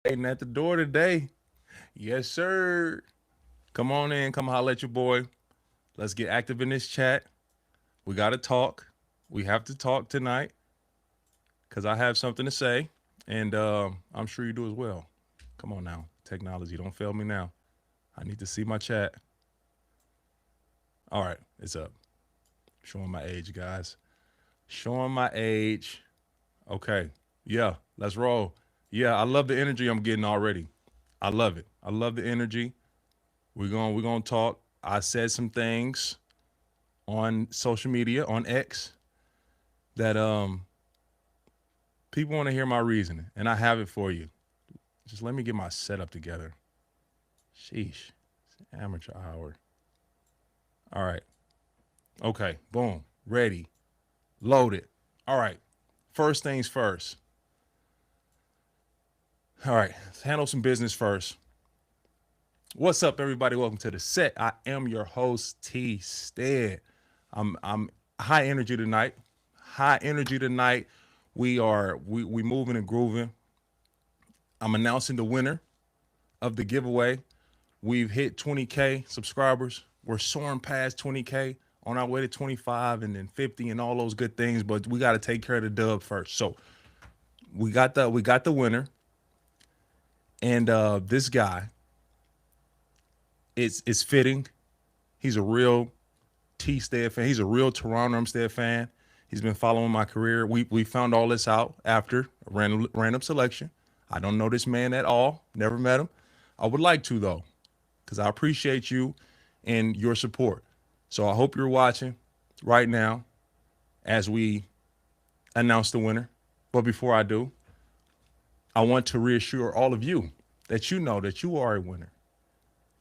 Waiting at the door today. Yes, sir. Come on in. Come holler at your boy. Let's get active in this chat. We got to talk. We have to talk tonight because I have something to say. And I'm sure you do as well. Come on now. Technology, don't fail me now. I need to see my chat. All right, it's up. Showing my age, guys. Showing my age. Okay. Yeah, let's roll. Yeah, I love the energy I'm getting already. I love it. I love the energy. We're gonna talk. I said some things on social media on X that people want to hear my reasoning, and I have it for you. Just let me get my setup together. Sheesh, it's amateur hour. All right. Okay. Boom. Ready. Loaded. All right. First things first. All right. Let's handle some business first. What's up, everybody? Welcome to the set. I am your host, T.Stead. I'm high energy tonight. High energy tonight. We moving and grooving. I'm announcing the winner of the giveaway. We've hit 20K subscribers. We're soaring past 20K on our way to 25 and then 50 and all those good things, but we got to take care of the dub first. So we got the winner, and this guy is fitting. He's a real T.Stead fan. He's a real Terron Armstead fan. He's been following my career. We found all this out after a random selection. I don't know this man at all. Never met him. I would like to though, because I appreciate you and your support. So I hope you're watching right now as we announce the winner. But before I do, I want to reassure all of you that you know that you are a winner,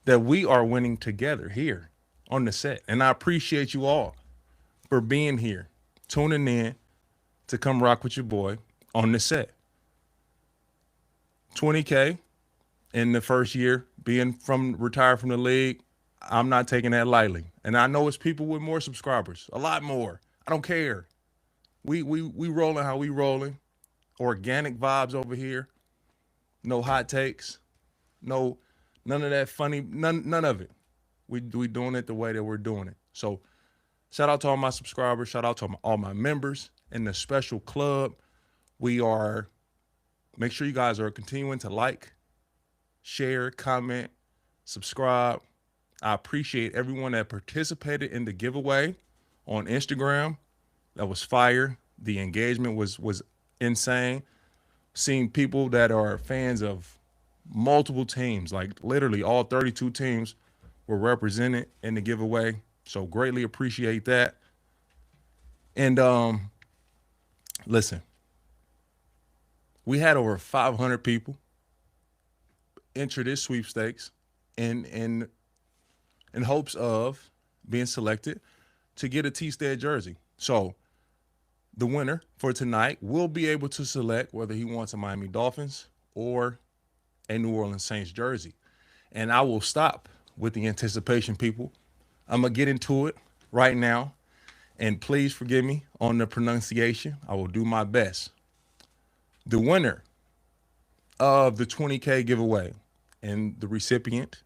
that we are winning together here on the set. And I appreciate you all for being here, tuning in to come rock with your boy on the set. 20K in the first year, being from retired from the league, I'm not taking that lightly. And I know it's people with more subscribers, a lot more. I don't care. We rolling how we rolling. Organic vibes over here. No hot takes. No none of that funny. None of it. We doing it the way that we're doing it. So shout out to all my subscribers. Shout out to all my members in the special club. We are. Make sure you guys are continuing to like, share, comment, subscribe. I appreciate everyone that participated in the giveaway on Instagram. That was fire. The engagement was insane. Seeing people that are fans of multiple teams, like literally all 32 teams were represented in the giveaway. So greatly appreciate that. And listen, we had over 500 people enter this sweepstakes in in hopes of being selected to get a T.Stead jersey. So the winner for tonight will be able to select whether he wants a Miami Dolphins or a New Orleans Saints jersey. And I will stop with the anticipation, people. I'm going to get into it right now. And please forgive me on the pronunciation. I will do my best. The winner of the 20K giveaway and the recipient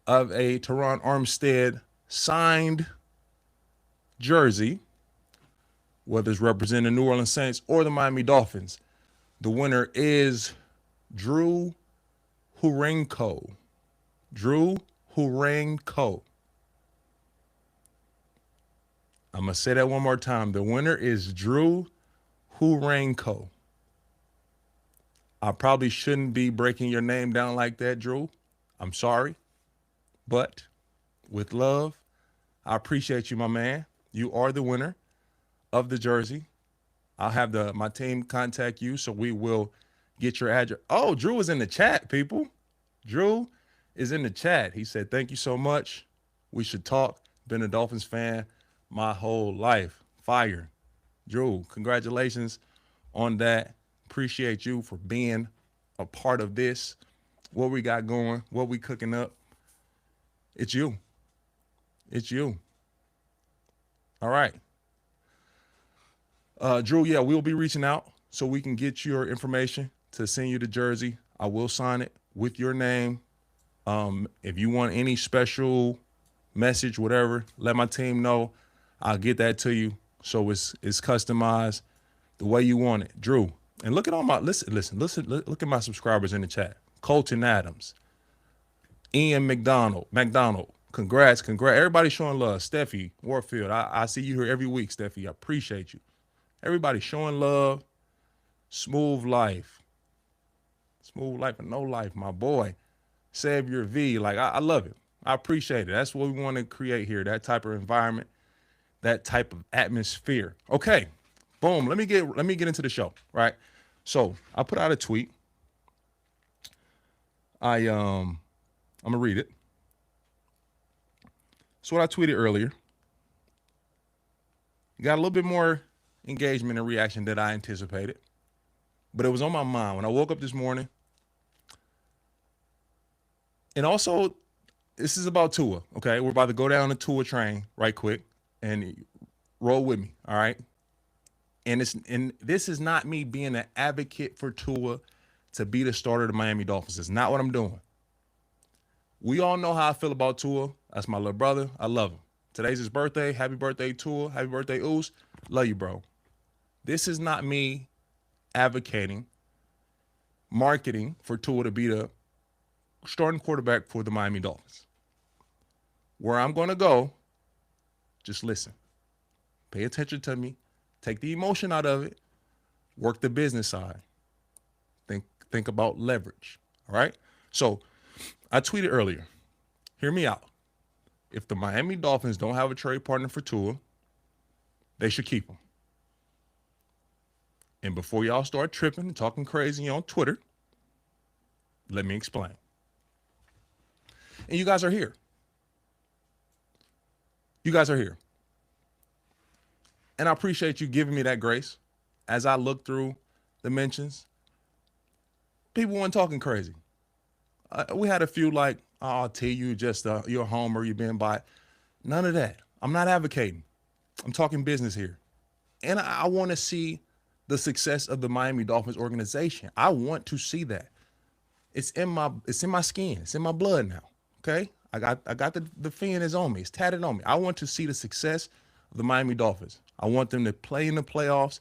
of a Terron Armstead signed jersey, whether it's representing the New Orleans Saints or the Miami Dolphins. The winner is Drew Hurenko. Drew Hurenko. I'm going to say that one more time. The winner is Drew Hurenko. I probably shouldn't be breaking your name down like that, Drew. I'm sorry. But with love, I appreciate you, my man. You are the winner of the jersey. I'll have my team contact you so we will get your address. Oh, Drew is in the chat, people. Drew is in the chat. He said, "Thank you so much. We should talk. Been a Dolphins fan my whole life." Fire. Drew, congratulations on that. Appreciate you for being a part of this. What we got going, what we cooking up. It's you. It's you. All right. Drew, yeah, we'll be reaching out so we can get your information to send you the jersey. I will sign it with your name. If you want any special message, whatever, let my team know. I'll get that to you. So it's customized the way you want it. Drew. And look at all my look at my subscribers in the chat. Colton Adams, Ian McDonald. Congrats. Everybody showing love. Steffi Warfield. I see you here every week, Steffi. I appreciate you. Everybody showing love. Smooth life and no life, my boy. Savior V. Like I love it. I appreciate it. That's what we want to create here. That type of environment, that type of atmosphere. Okay. Boom. Let me get into the show. Right. So I put out a tweet. I'm gonna read it. So what I tweeted earlier. Got a little bit more engagement and reaction than I anticipated. But it was on my mind when I woke up this morning. And also, this is about Tua, okay? We're about to go down the Tua train right quick and roll with me, all right? And this is not me being an advocate for Tua to be the starter of the Miami Dolphins. It's not what I'm doing. We all know how I feel about Tua. That's my little brother. I love him. Today's his birthday. Happy birthday, Tua. Happy birthday, Oos. Love you, bro. This is not me advocating, marketing for Tua to be the starting quarterback for the Miami Dolphins. Where I'm going to go, just listen. Pay attention to me. Take the emotion out of it. Work the business side. Think about leverage. All right? So I tweeted earlier. Hear me out. If the Miami Dolphins don't have a trade partner for Tua, they should keep him. And before y'all start tripping and talking crazy on Twitter, let me explain. And you guys are here. You guys are here. And I appreciate you giving me that grace. As I look through the mentions, people weren't talking crazy. We had a few like, oh, T, you just, you're a homer, you're being biased. None of that. I'm not advocating. I'm talking business here. And I want to see the success of the Miami Dolphins organization. I want to see that. It's in my skin. It's in my blood now. Okay? I got the fin is on me. It's tatted on me. I want to see the success of the Miami Dolphins. I want them to play in the playoffs,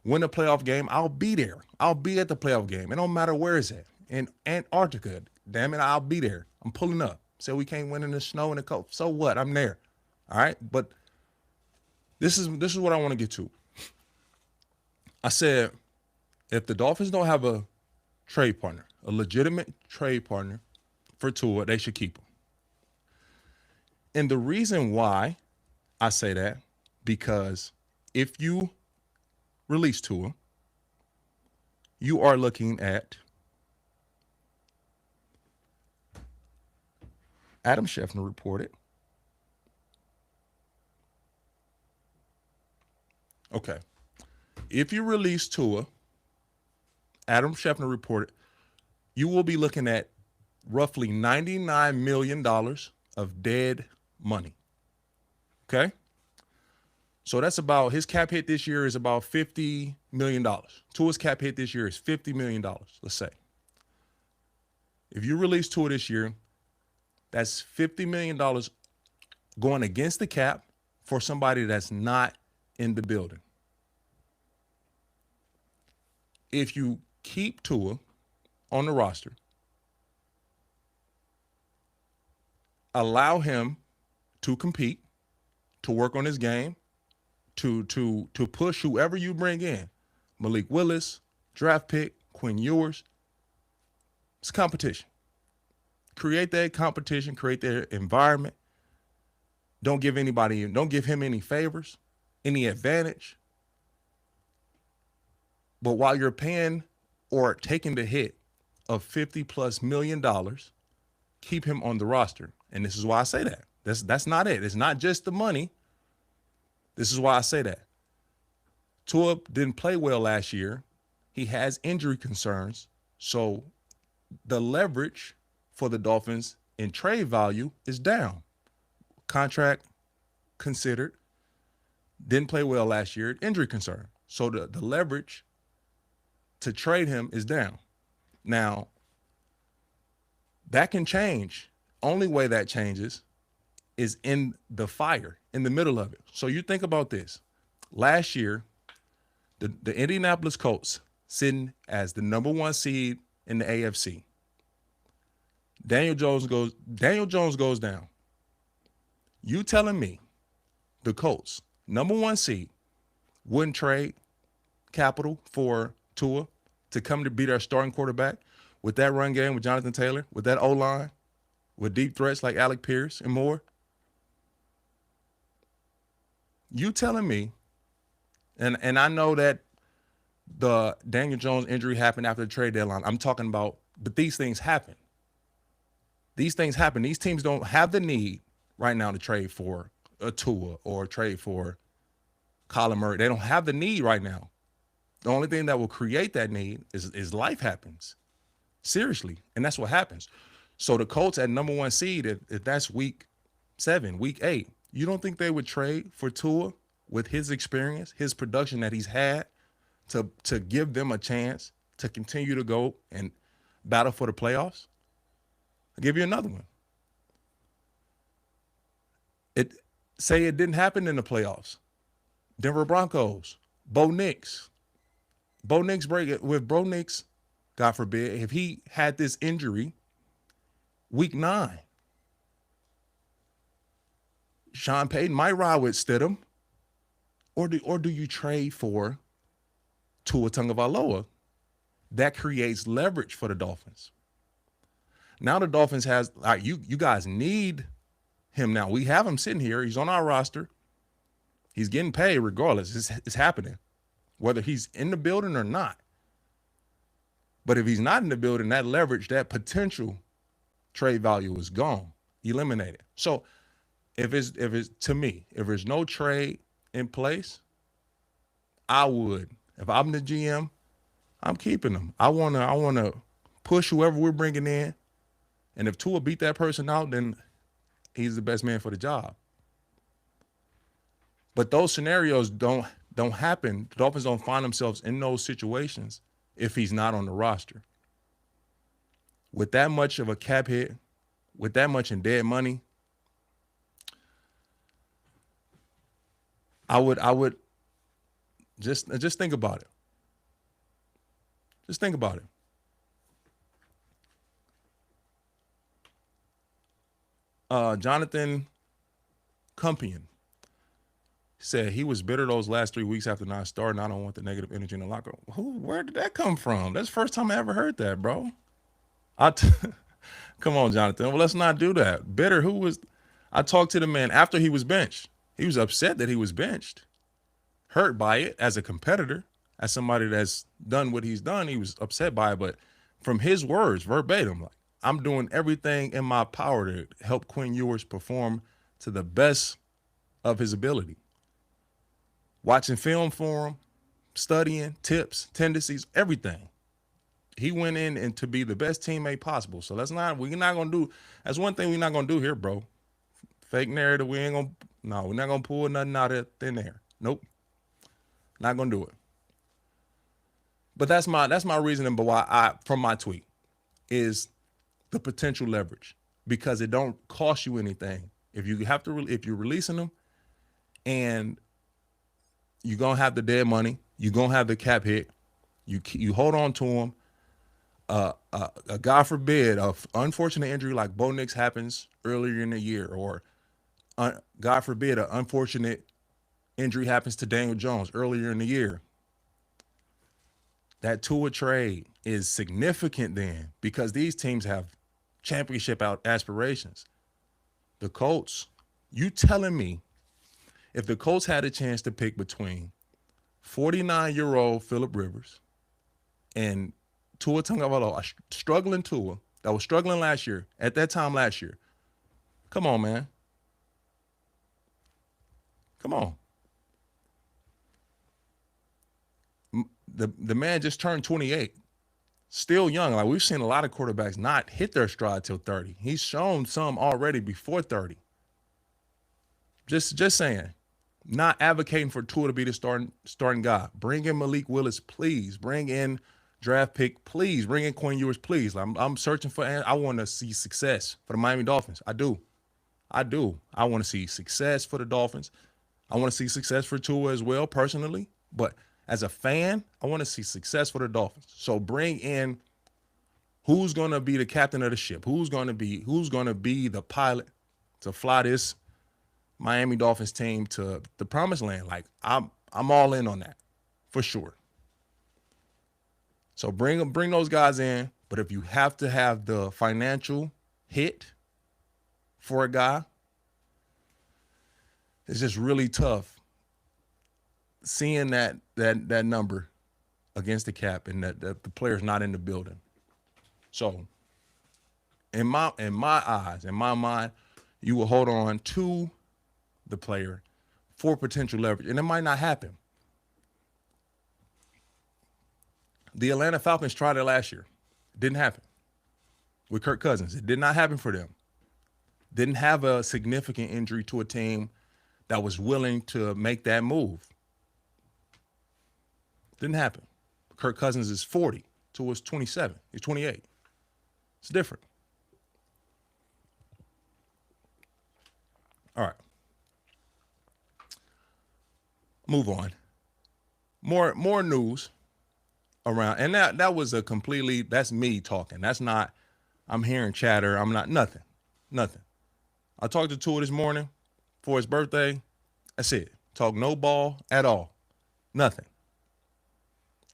win a playoff game. I'll be there. I'll be at the playoff game. It don't matter where it's at. In Antarctica, damn it, I'll be there. I'm pulling up. Say we can't win in the snow and the cold. So what? I'm there. All right? But this is what I want to get to. I said, if the Dolphins don't have a trade partner, a legitimate trade partner for Tua, they should keep him. And the reason why I say that, because if you release Tua, you are looking at Adam Schefter reported. Okay. If you release Tua, Adam Schefter reported, you will be looking at roughly $99 million of dead money. Okay? So that's about, his cap hit this year is about $50 million. Tua's cap hit this year is $50 million, let's say. If you release Tua this year, that's $50 million going against the cap for somebody that's not in the building. If you keep Tua on the roster, allow him to compete, to work on his game, to push whoever you bring in, Malik Willis, draft pick, Quinn Ewers. It's competition. Create that competition, create that environment. Don't give him any favors, any advantage. But while you're paying or taking the hit of $50+ million, keep him on the roster. And this is why I say that. That's not it. It's not just the money. This is why I say that. Tua didn't play well last year. He has injury concerns. So the leverage for the Dolphins in trade value is down. Contract considered. Didn't play well last year. Injury concern. So the leverage to trade him is down. Now, That can change. Only way that changes is in the fire, in the middle of it. So you think about this. Last year, the Indianapolis Colts sitting as the number 1 seed in the AFC. Daniel Jones goes down. You telling me the Colts, number 1 seed, wouldn't trade capital for Tua to come to be their starting quarterback with that run game with Jonathan Taylor, with that O-line, with deep threats like Alec Pierce and more? You telling me, and I know that the Daniel Jones injury happened after the trade deadline. I'm talking about, but these things happen. These things happen. These teams don't have the need right now to trade for a Tua or trade for Kyler Murray. They don't have the need right now. The only thing that will create that need is life happens. Seriously. And that's what happens. So the Colts at number 1 seed, if that's week 7, week 8, you don't think they would trade for Tua with his experience, his production that he's had, to give them a chance to continue to go and battle for the playoffs? I'll give you another one. Say it didn't happen in the playoffs. Denver Broncos, Bo Nix. Bo Nix Bo Nix, God forbid, if he had this injury week 9, Sean Payton might ride with Stidham, or do you trade for Tua Tagovailoa? That creates leverage for the Dolphins. Now the Dolphins has, you guys need him now. We have him sitting here. He's on our roster. He's getting paid regardless. It's happening, whether he's in the building or not. But if he's not in the building, that leverage, that potential trade value is gone, eliminated. So if it's to me, if there's no trade in place, I would. If I'm the GM, I'm keeping him. I wanna push whoever we're bringing in, and if Tua beat that person out, then he's the best man for the job. But those scenarios don't happen. The Dolphins don't find themselves in those situations if he's not on the roster. With that much of a cap hit, with that much in dead money, I would just think about it. Just think about it. Jonathan Kumpian said he was bitter those last 3 weeks after not starting. I don't want the negative energy in the locker room. Where did that come from? That's the first time I ever heard that, bro. Come on, Jonathan. Well, let's not do that. Bitter. I talked to the man after he was benched. He was upset that he was benched. Hurt by it as a competitor, as somebody that's done what he's done. He was upset by it, but from his words, verbatim, like, I'm doing everything in my power to help Quinn Ewers perform to the best of his ability. Watching film for him, studying, tips, tendencies, everything. He went in and to be the best teammate possible. So we're not going to do, that's one thing we're not going to do here, bro. Fake narrative, we're not going to pull nothing out of thin air. Nope. Not going to do it. But that's my reasoning, but why from my tweet is the potential leverage, because it don't cost you anything. If you're releasing them and you're going to have the dead money, you're going to have the cap hit, you hold on to them. God forbid, an unfortunate injury like Bo Nix happens earlier in the year, or God forbid, an unfortunate injury happens to Daniel Jones earlier in the year. That Tua trade is significant then, because these teams have championship aspirations. The Colts, you telling me if the Colts had a chance to pick between 49-year-old Phillip Rivers and Tua Tagovailoa, a struggling Tua that was struggling last year, at that time last year, come on, man. Come on. The man just turned 28. Still young. Like, we've seen a lot of quarterbacks not hit their stride till 30. He's shown some already before 30. Just saying. Not advocating for Tua to be the starting guy. Bring in Malik Willis, please. Bring in draft pick. Please bring in Quinn Ewers, please. I'm searching for. I want to see success for the Miami Dolphins. I do. I want to see success for the Dolphins. I want to see success for Tua as well, personally. But as a fan, I want to see success for the Dolphins. So bring in who's going to be the captain of the ship. Who's going to be the pilot to fly this Miami Dolphins team to the promised land. Like I'm all in on that for sure. So bring those guys in. But if you have to have the financial hit for a guy, it's just really tough seeing that number against the cap and that the player's not in the building. So in my eyes, in my mind, you will hold on to the player for potential leverage. And it might not happen. The Atlanta Falcons tried it last year. It didn't happen with Kirk Cousins. It did not happen for them. Didn't have a significant injury to a team that was willing to make that move. Didn't happen. Kirk Cousins is 40. Tua is 27. He's 28. It's different. All right. Move on. More news around. And that was that's me talking. That's not, I'm hearing chatter. I'm not, nothing. I talked to Tua this morning for his birthday. That's it. Talk no ball at all. Nothing.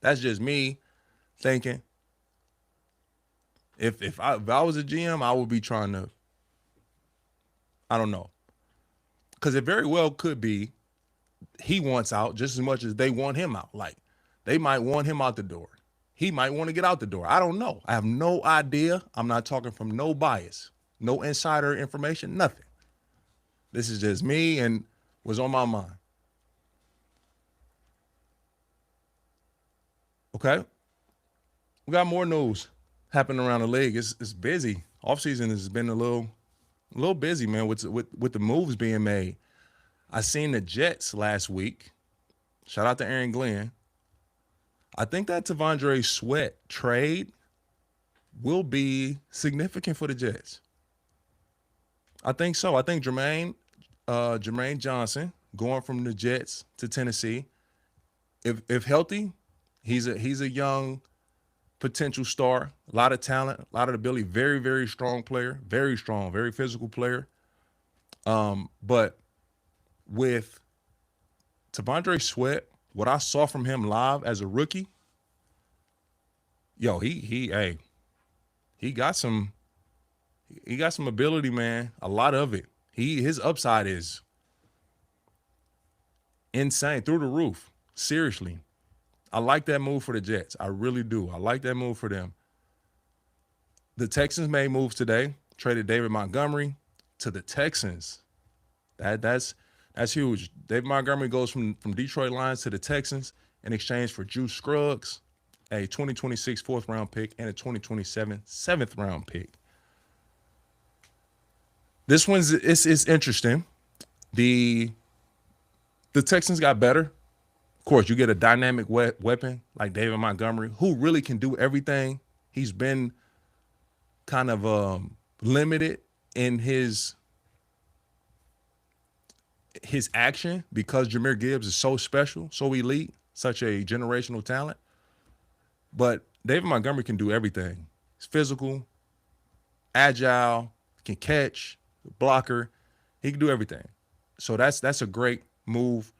That's just me thinking. If I was a GM, I would be trying to, I don't know. Because it very well could be he wants out just as much as they want him out. Like, they might want him out the door. He might want to get out the door. I don't know. I have no idea. I'm not talking from no bias, no insider information, nothing. This is just me and was on my mind. Okay? We got more news happening around the league. It's busy. Offseason has been a little busy, man, with the moves being made. I seen the Jets last week. Shout out to Aaron Glenn. I think that T'Vondre Sweat trade will be significant for the Jets. I think so. I think Jermaine Johnson going from the Jets to Tennessee, if healthy, he's a young potential star, a lot of talent, a lot of ability, very, very strong player, very strong, very physical player. But with T'Vondre Sweat, what I saw from him live as a rookie, yo, he got some ability, man. A lot of it. His upside is insane, through the roof. Seriously. I like that move for the Jets. I really do. I like that move for them. The Texans made moves today. Traded David Montgomery to the Texans. That's huge. David Montgomery goes from Detroit Lions to the Texans in exchange for Drew Scruggs, a 2026 4th-round pick, and a 2027 7th-round pick. This one's it's interesting. The Texans got better. Of course, you get a dynamic weapon like David Montgomery, who really can do everything. He's been kind of limited in his action because Jahmyr Gibbs is so special, so elite, such a generational talent. But David Montgomery can do everything. He's physical, agile, can catch, blocker. He can do everything. So that's a great move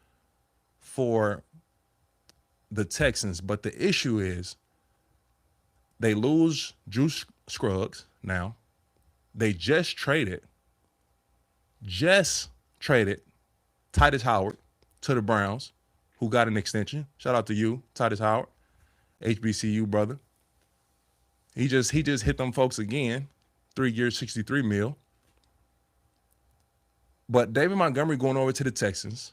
for the Texans. But the issue is they lose Drew Scruggs now. They just traded Titus Howard to the Browns, who got an extension. Shout out to you, Titus Howard, HBCU brother. He just hit them folks again, 3 years, $63 million. But David Montgomery going over to the Texans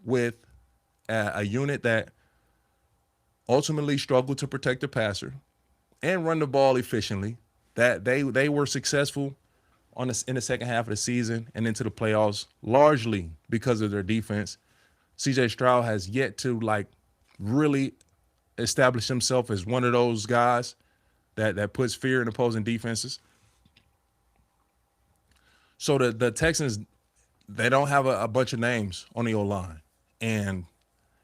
with a unit that ultimately struggled to protect the passer and run the ball efficiently. That they were successful in the second half of the season and into the playoffs, largely because of their defense. C.J. Stroud has yet to really establish himself as one of those guys that puts fear in opposing defenses. So the Texans, they don't have a bunch of names on the O-line. And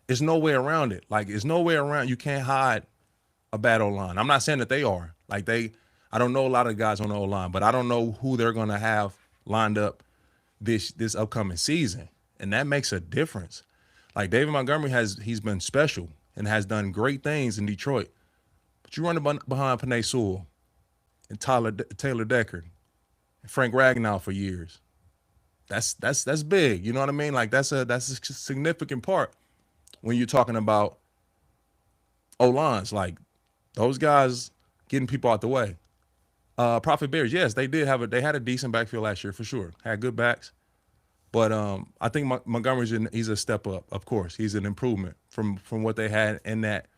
there's no way around it. Like, there's no way around. You can't hide a bad O-line. I'm not saying that they are. Like, I don't know a lot of guys on the O-line, but I don't know who they're going to have lined up this upcoming season. And that makes a difference. Like, David Montgomery he's been special and has done great things in Detroit. But you run behind Penei Sewell and Taylor Decker and Frank Ragnow for years. That's big. You know what I mean? Like, that's a significant part when you're talking about O-lines. Like, those guys getting people out the way. Prophet Bears, yes, they had a decent backfield last year for sure. Had good backs. But I think Montgomery's he's a step up, of course. He's an improvement from what they had in that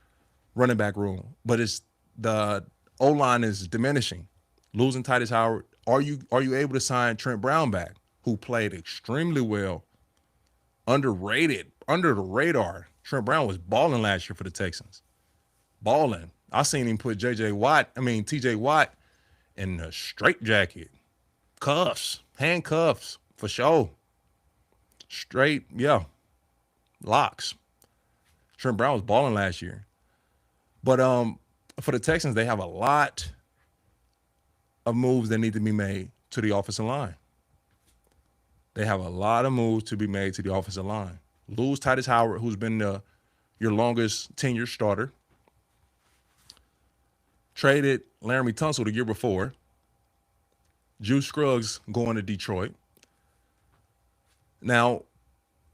running back room. But it's the O-line is diminishing. Losing Titus Howard. Are you able to sign Trent Brown back, who played extremely well, underrated, under the radar? Trent Brown was balling last year for the Texans. Balling. I seen him put TJ Watt in a straitjacket, handcuffs for sure. Straight, yeah, locks. Trent Brown was balling last year. But for the Texans, they have a lot of moves that need to be made to the offensive line. They have a lot of moves to be made to the offensive line. Lose Titus Howard, who's been your longest tenured starter. Traded Laramie Tunsil the year before. Juice Scruggs going to Detroit. Now,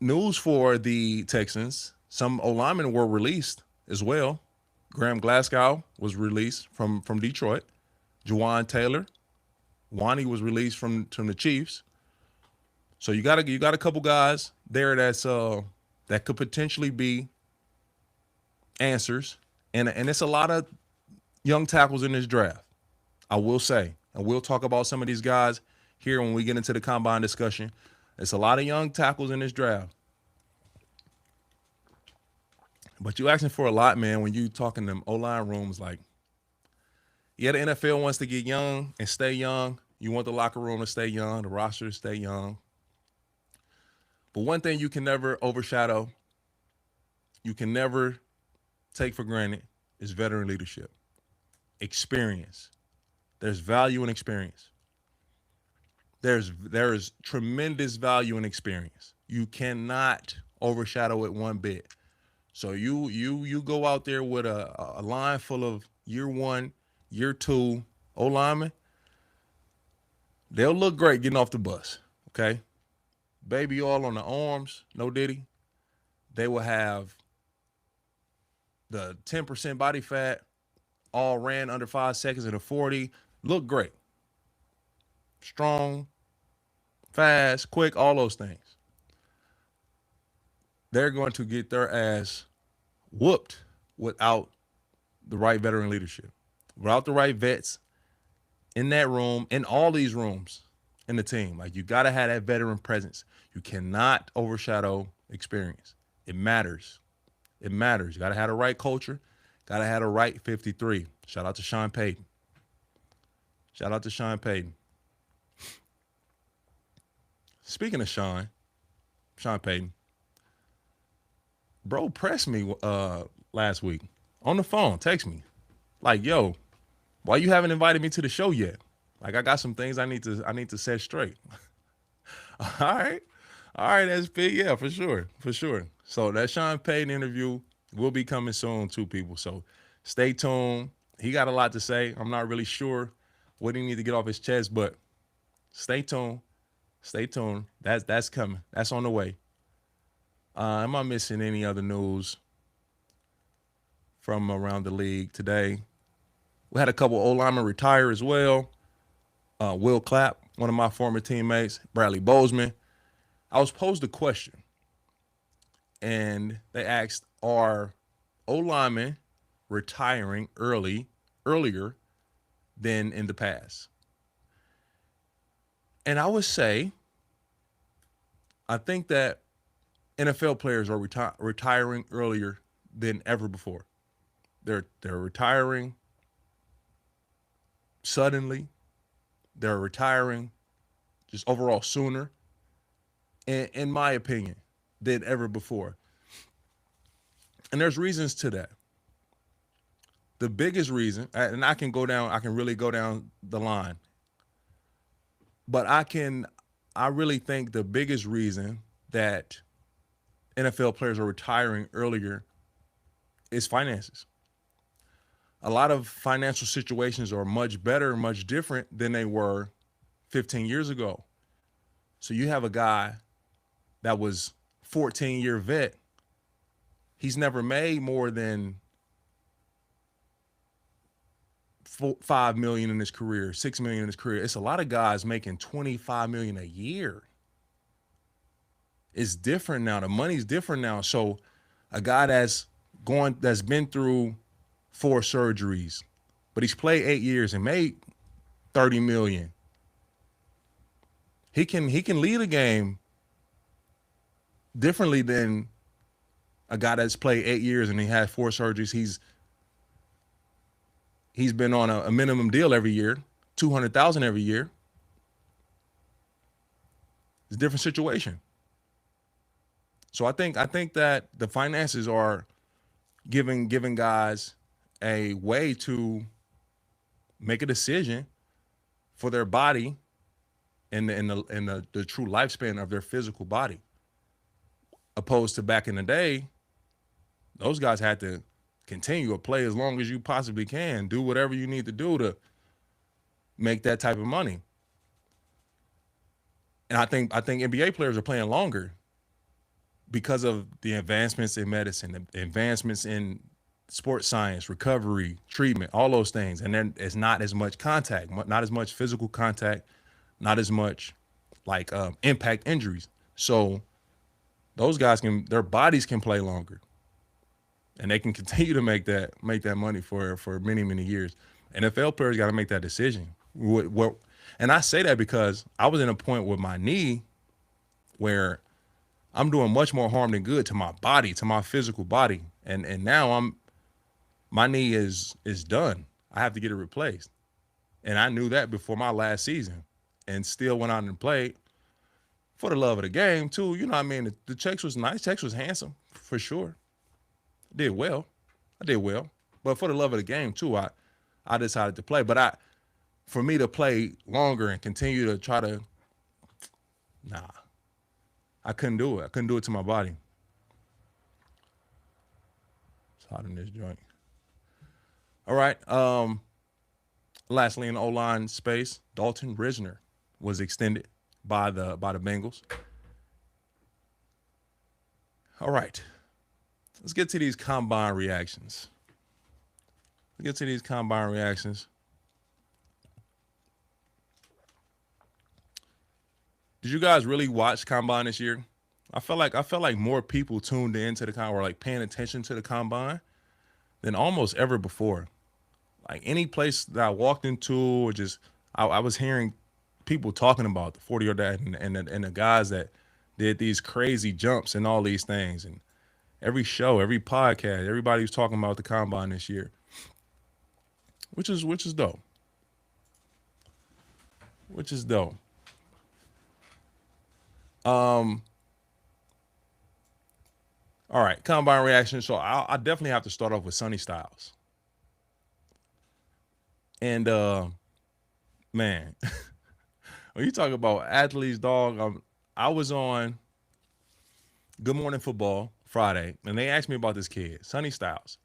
news for the Texans, some O-linemen were released as well. Graham Glasgow was released from Detroit. Juwan Taylor. Wani was released from the Chiefs. So you got a couple guys there that could potentially be answers. And it's a lot of young tackles in this draft, I will say. And we'll talk about some of these guys here when we get into the combine discussion. It's a lot of young tackles in this draft. But you asking for a lot, man, when you talking them O-line rooms. Like, yeah, the NFL wants to get young and stay young. You want the locker room to stay young, the roster to stay young. But one thing you can never overshadow, you can never take for granted, is veteran leadership. Experience. There's value in experience. There is tremendous value in experience. You cannot overshadow it one bit. So you go out there with a line full of year one, year two O-linemen. They'll look great getting off the bus, okay? Baby all on the arms, no diddy. They will have the 10% body fat, all ran under 5 seconds in a 40. Look great. Strong, fast, quick, all those things. They're going to get their ass whooped without the right veteran leadership, without the right vets in that room, in all these rooms in the team. Like, you got to have that veteran presence. You cannot overshadow experience. It matters. It matters. You got to have the right culture. Got to have the right 53. Shout out to Sean Payton. Shout out to Sean Payton. Speaking of Sean Payton, bro pressed me last week on the phone, text me, like, yo, why you haven't invited me to the show yet? Like, I got some things I need to set straight. All right, SP, yeah, for sure. So that Sean Payton interview will be coming soon too, people. So stay tuned. He got a lot to say. I'm not really sure what he needs to get off his chest, but stay tuned. That's coming. That's on the way. Am I missing any other news from around the league today? We had a couple O-linemen retire as well. Will Clapp, one of my former teammates, Bradley Bozeman. I was posed a question, and they asked, are O-linemen retiring earlier than in the past? And I would say, I think that NFL players are retiring earlier than ever before. they're retiring suddenly. They're retiring just overall sooner, in my opinion, than ever before. And there's reasons to that. The biggest reason, and I can really go down the line, but I really think the biggest reason that NFL players are retiring earlier is finances. A lot of financial situations are much better, much different than they were 15 years ago. So you have a guy that was 14-year vet. He's never made more than $5 million in his career, $6 million in his career. It's a lot of guys making $25 million a year. It's different now. The money's different now. So a guy that's been through 4 surgeries, but he's played 8 years and made $30 million. He can lead a game differently than a guy that's played 8 years and he had 4 surgeries. He's been on a minimum deal every year, $200,000 every year. It's a different situation. So I think that the finances are giving guys a way to make a decision for their body and the true lifespan of their physical body. Opposed to back in the day, those guys had to continue to play as long as you possibly can, do whatever you need to do to make that type of money. And I think NBA players are playing longer because of the advancements in medicine, the advancements in sports science, recovery, treatment, all those things. And then it's not as much contact, not as much physical contact, not as much like impact injuries. So those guys their bodies can play longer, and they can continue to make that money for many, many years. NFL players got to make that decision. And I say that because I was in a point with my knee where I'm doing much more harm than good to my body, to my physical body. And now my knee is done. I have to get it replaced. And I knew that before my last season and still went out and played for the love of the game too. You know what I mean? The checks was nice. Checks was handsome for sure. I did well. But for the love of the game too, I decided to play. But for me to play longer and continue to try to, I couldn't do it. I couldn't do it to my body. It's hot in this joint. All right. Lastly, in the O-line space, Dalton Risner was extended by the Bengals. All right. Let's get to these combine reactions. Did you guys really watch combine this year? I felt like more people tuned into the combine or like paying attention to the combine than almost ever before. Like any place that I walked into, or just I was hearing people talking about the 40-yard dash and the guys that did these crazy jumps and all these things. And every show, every podcast, everybody was talking about the combine this year, which is dope. All right, combine reaction. So I definitely have to start off with Sonny Styles. And man, when you talk about athletes, dog, I was on Good Morning Football Friday, and they asked me about this kid, Sonny Styles,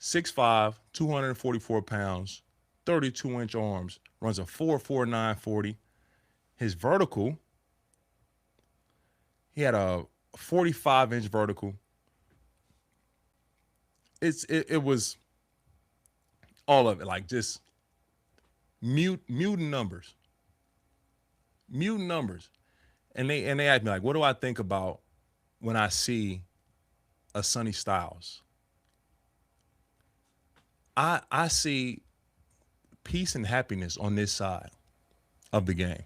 6'5", 244 pounds, 32-inch arms, runs a 4.49 40. His vertical, he had a 45-inch vertical. It was all of it, like just mutant numbers. And they asked me, like, what do I think about when I see a Sonny Styles? I see peace and happiness on this side of the game.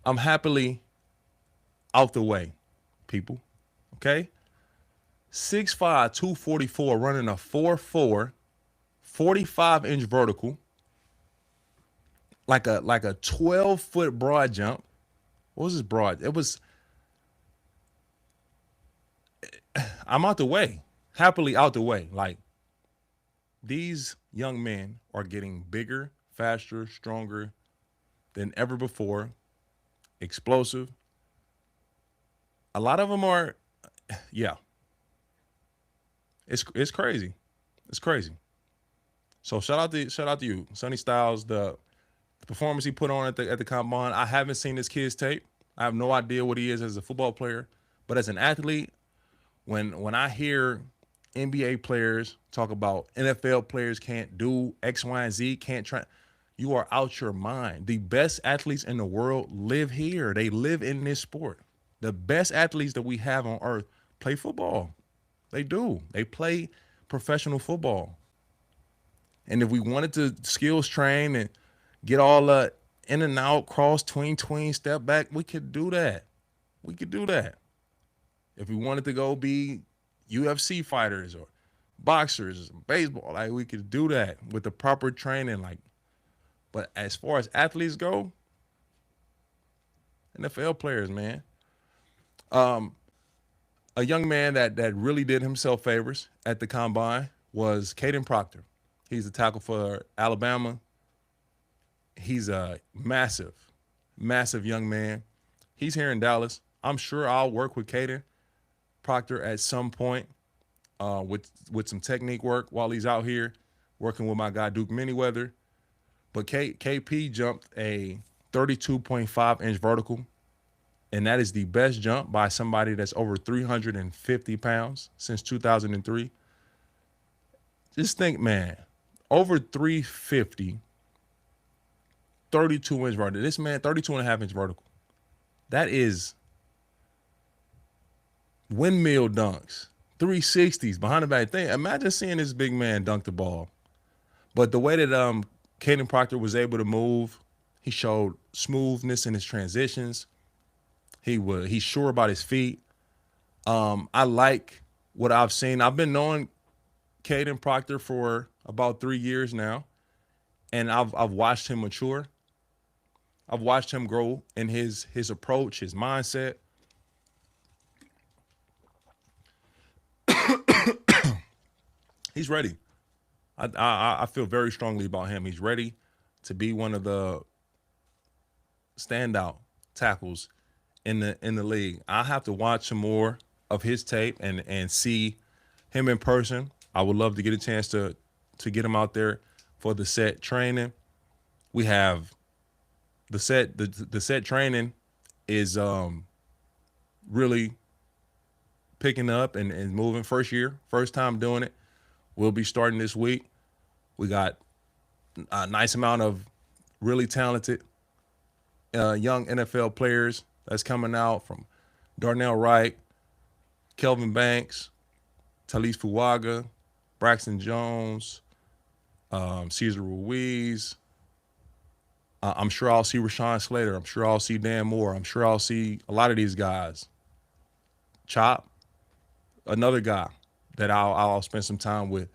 I'm happily out the way, people. Okay? 6'5", 244, running a 4.4, 45-inch vertical, like a 12-foot broad jump. What was his broad? It was, I'm out the way, happily out the way. Like, these young men are getting bigger, faster, stronger than ever before, explosive. A lot of them are, yeah, it's crazy. It's crazy. So shout out to you, Sonny Styles. The performance he put on at the combine. I haven't seen this kid's tape. I have no idea what he is as a football player, but as an athlete, when I hear NBA players talk about NFL players can't do X, Y, and Z, can't try, you are out your mind. The best athletes in the world live here. They live in this sport. The best athletes that we have on earth play football. They do. They play professional football. And if we wanted to skills train and get all the in and out, cross, tween, step back, we could do that. We could do that. If we wanted to go be UFC fighters or boxers, baseball, like we could do that with the proper training. Like, but as far as athletes go, NFL players, man. A young man that really did himself favors at the combine was Kadyn Proctor. He's a tackle for Alabama. He's a massive young man. He's here in Dallas. I'm sure I'll work with Kadyn Proctor at some point with some technique work while he's out here working with my guy Duke Manyweather. But KP jumped a 32.5-inch vertical, and that is the best jump by somebody that's over 350 pounds since 2003. Just think, man, over 350, 32-inch vertical. This man, 32.5-inch vertical. That is windmill dunks, 360s behind the back. Imagine seeing this big man dunk the ball. But the way that Kadyn Proctor was able to move, he showed smoothness in his transitions. He's sure about his feet. I like what I've seen. I've been knowing Kadyn Proctor for about 3 years now, and I've watched him mature. I've watched him grow in his approach, his mindset. He's ready. I feel very strongly about him. He's ready to be one of the standout tackles in the league. I have to watch some more of his tape and see him in person. I would love to get a chance to get him out there for the set training. We have the set training is really picking up and moving. First time doing it. We'll be starting this week. We got a nice amount of really talented young NFL players that's coming out, from Darnell Wright, Kelvin Banks, Talise Fuaga, Braxton Jones, Cesar Ruiz. I'm sure I'll see Rashawn Slater. I'm sure I'll see Dan Moore. I'm sure I'll see a lot of these guys. Chop, another guy that I'll spend some time with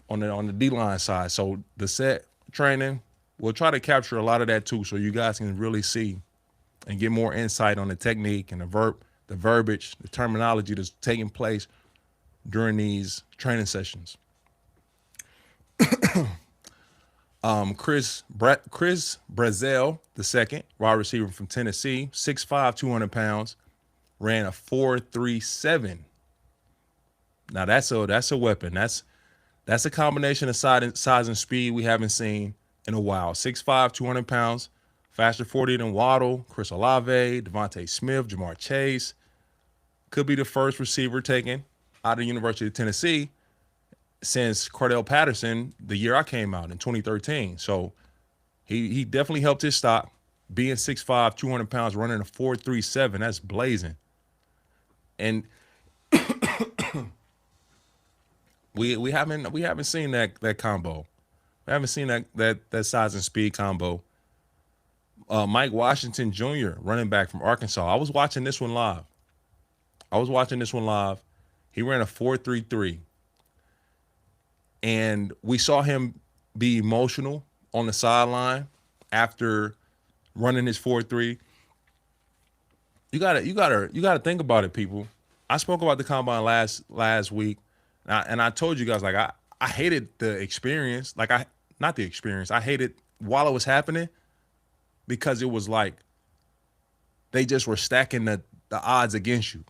on the D-line side. So the set training, we'll try to capture a lot of that too, so you guys can really see and get more insight on the technique and the verbiage, the terminology that's taking place during these training sessions. Chris Brazzel II, wide receiver from Tennessee, 6'5", 200 pounds, ran a 4.37. Now that's a weapon. That's a combination of size and speed we haven't seen in a while. 6'5", 200 pounds, faster 40 than Waddle, Chris Olave, Devontae Smith, Jamar Chase. Could be the first receiver taken out of the University of Tennessee since Cordell Patterson the year I came out in 2013. So he definitely helped his stock. Being 6'5", 200 pounds, running a 4.37, that's blazing. And we haven't seen that combo. We haven't seen that size and speed combo. Mike Washington Jr., running back from Arkansas. I was watching this one live. He ran a 4.33. And we saw him be emotional on the sideline after running his 4.3. You gotta think about it, people. I spoke about the combine last week, and I told you guys, like, I hated the experience. Like, not the experience. I hated while it was happening because it was like they just were stacking the odds against you.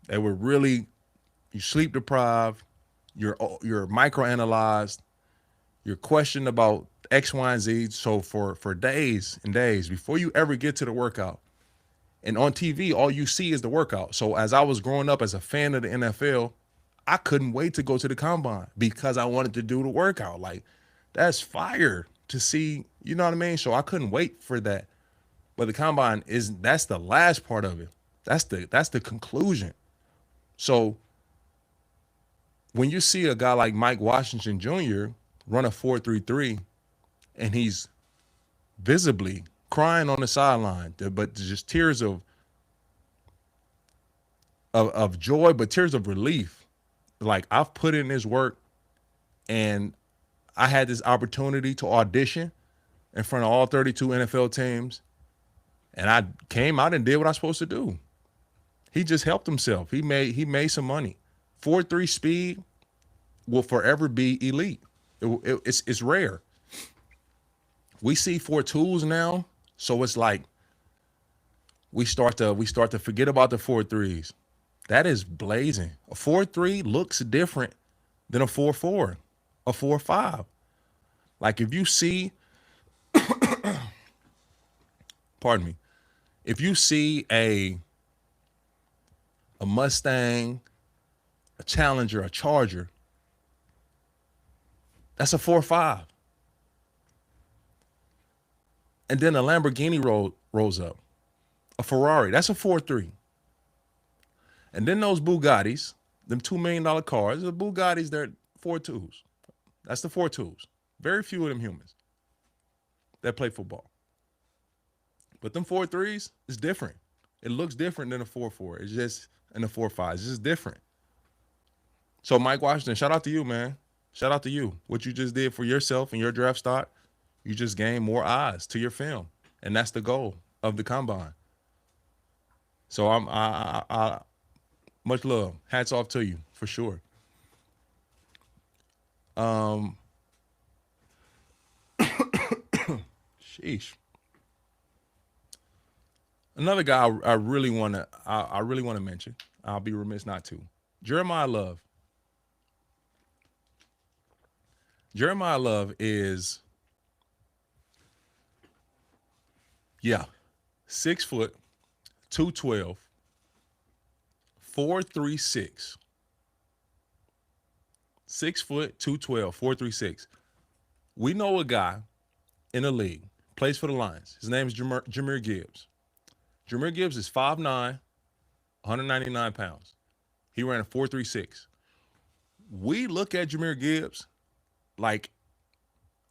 They were really, you sleep deprived, you're microanalyzed, you're questioned about X, Y, and Z. So for days and days before you ever get to the workout, and on TV, all you see is the workout. So as I was growing up as a fan of the NFL, I couldn't wait to go to the combine because I wanted to do the workout. Like, that's fire to see, you know what I mean? So I couldn't wait for that. But the combine that's the last part of it. That's the conclusion. So when you see a guy like Mike Washington Jr. run a 4.33 and he's visibly crying on the sideline, but just tears of joy, but tears of relief. Like, I've put in this work, and I had this opportunity to audition in front of all 32 NFL teams, and I came out and did what I was supposed to do. He just helped himself. He made some money. 4.3 speed will forever be elite. It's rare. We see 4.2s now, so it's like we start to forget about the 4.3s. That is blazing. A 4.3 looks different than a 4.4, a 4.5. Like, if you see, pardon me, if you see a Mustang, a Challenger, a Charger, that's a 4.5. And then a Lamborghini rolls up, a Ferrari, that's a 4.3. And then those Bugattis, them $2 million cars, the Bugattis, they're 4.2s. That's the 4.2s. Very few of them humans that play football. But them 4.3s is different. It looks different than a 4.4. It's just, and a 4.5. It's just different. So Mike Washington, shout out to you, man. Shout out to you. What you just did for yourself and your draft stock, you just gained more eyes to your film. And that's the goal of the combine. So I much love. Hats off to you, for sure. Sheesh. Another guy I really want to mention. I'll be remiss not to. Jeremiyah Love. Jeremiyah Love is, 6 foot, 212, 436. 6 foot, 212, 436. We know a guy in the league, plays for the Lions. His name is Jahmyr Gibbs. Jahmyr Gibbs is 5'9", 199 pounds. He ran a 4.36. We look at Jahmyr Gibbs like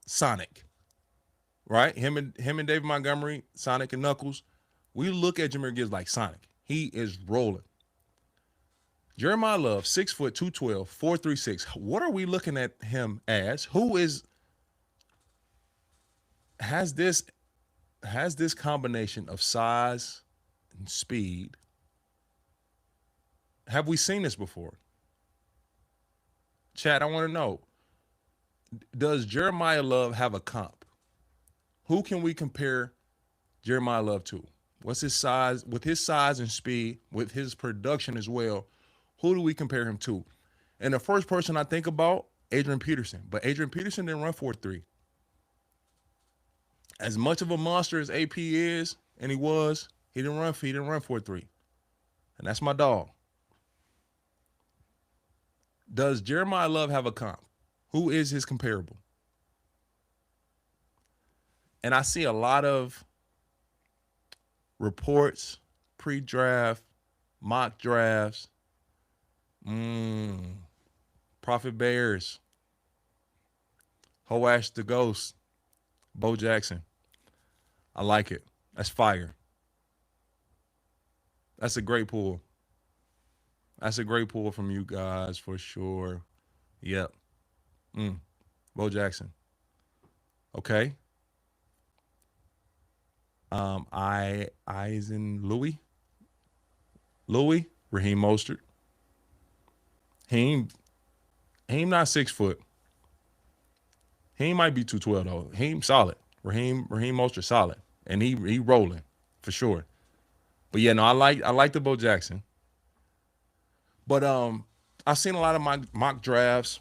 Sonic, right? Him and David Montgomery, Sonic and Knuckles. We look at Jahmyr Gibbs like Sonic. He is rolling. Jeremiyah Love, 6 foot, 212, 436. What are we looking at him as? Who has this combination of size and speed? Have we seen this before? Chad, I want to know, does Jeremiyah Love have a comp? Who can we compare Jeremiyah Love to? What's his size? With his size and speed, with his production as well, who do we compare him to? And the first person I think about, Adrian Peterson. But Adrian Peterson didn't run 4.3. As much of a monster as AP is, and he didn't run 4.3. And that's my dog. Does Jeremiyah Love have a comp? Who is his comparable? And I see a lot of reports, pre-draft, mock drafts, Prophet Bears, Hoash the Ghost, Bo Jackson. I like it. That's fire. That's a great pool. That's a great pull from you guys for sure. Yep. Bo Jackson. Okay. I Eisen Louis, Raheem Mostert. He not 6 foot. He might be 212 though. He solid. Raheem Mostert solid. And he rolling for sure. But yeah, no, I like the Bo Jackson. But I've seen a lot of my mock drafts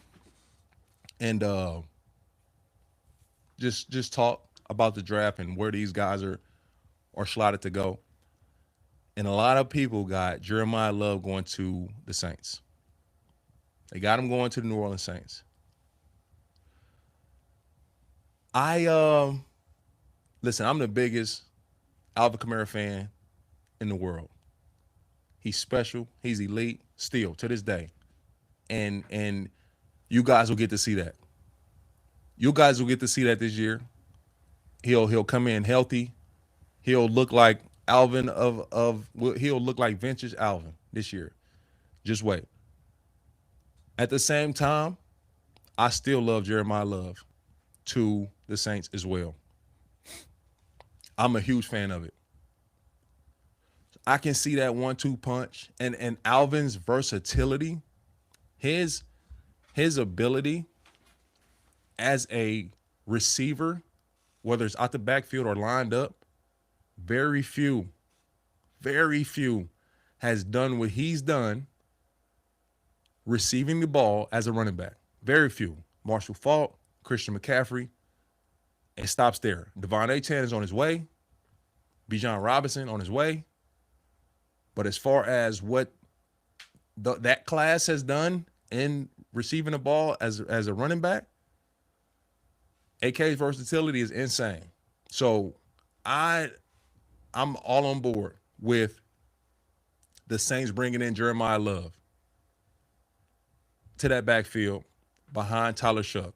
and just talk about the draft and where these guys are slotted to go. And a lot of people got Jeremiyah Love going to the Saints. They got him going to the New Orleans Saints. I listen, I'm the biggest Alvin Kamara fan in the world. He's special. He's elite still to this day. And you guys will get to see that. You guys will get to see that this year. He'll come in healthy. He'll look like Alvin he'll look like vintage Alvin this year. Just wait. At the same time, I still love Jeremiah Love to the Saints as well. I'm a huge fan of it. I can see that 1-2 punch and Alvin's versatility, his ability as a receiver, whether it's out the backfield or lined up, very few has done what he's done receiving the ball as a running back. Very few. Marshall Faulk, Christian McCaffrey, and stops there. Devon Achane is on his way. Bijan Robinson on his way. But as far as what that class has done in receiving the ball as a running back, AK's versatility is insane. So I'm all on board with the Saints bringing in Jeremiah Love to that backfield behind Tyler Shough.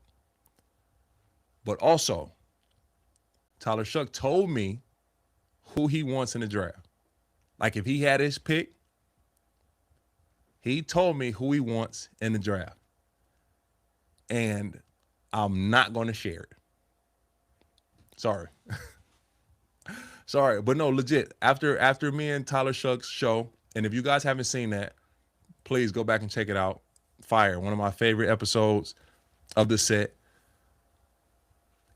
But also, Tyler Shough told me who he wants in the draft. Like if he had his pick, he told me who he wants in the draft. And I'm not going to share it. Sorry. Sorry, but no, legit. After me and Tyler Shough's show, and if you guys haven't seen that, please go back and check it out. Fire, one of my favorite episodes of the set.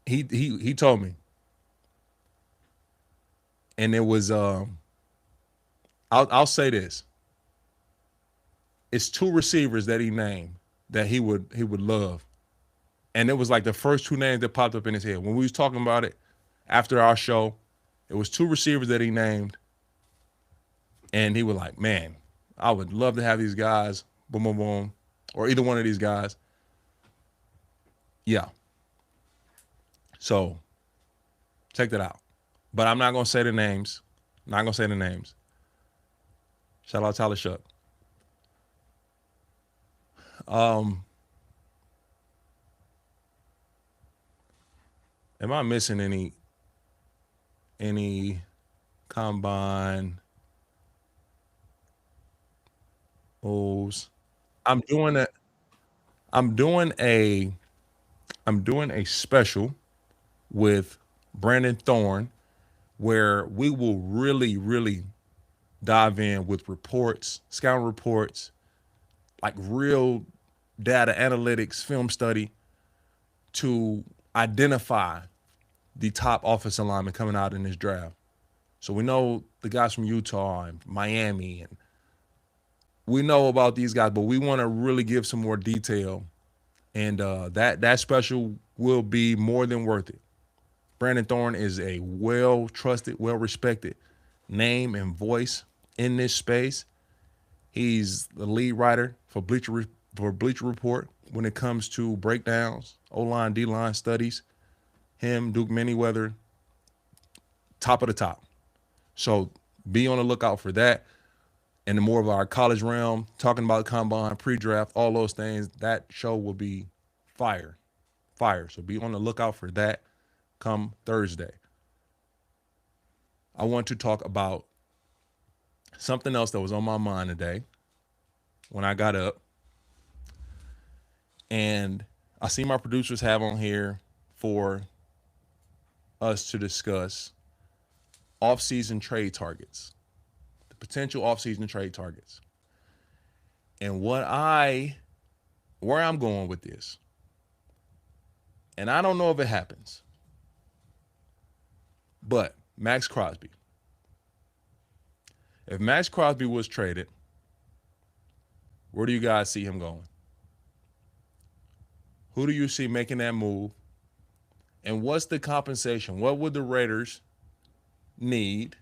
He told me, and it was I'll say this. It's 2 receivers that he named that he would love. And it was like the first 2 names that popped up in his head. When we was talking about it after our show, it was 2 receivers that he named. And he was like, man, I would love to have these guys, boom, boom, boom, or either one of these guys. Yeah. So check that out. But I'm not going to say the names. Shout out Tyler Shough. Am I missing any combine O's? I'm doing a special with Brandon Thorne where we will really, really dive in with reports, scouting reports, like real data analytics, film study to identify the top offensive linemen coming out in this draft. So we know the guys from Utah and Miami, and we know about these guys, but we want to really give some more detail. And that special will be more than worth it. Brandon Thorne is a well-trusted, well-respected name and voice in this space. He's the lead writer for Bleacher Report when it comes to breakdowns, O-line, D-line studies. Him, Duke Manyweather, top of the top. So be on the lookout for that. And the more of our college realm, talking about combine, pre-draft, all those things, that show will be fire. So be on the lookout for that come Thursday. I want to talk about something else that was on my mind today. when I got up, and I see my producers have on here for us to discuss off-season trade targets, the potential off-season trade targets. And where I'm going with this, and I don't know if it happens, but Maxx Crosby. If Maxx Crosby was traded, where do you guys see him going? Who do you see making that move? And what's the compensation? What would the Raiders need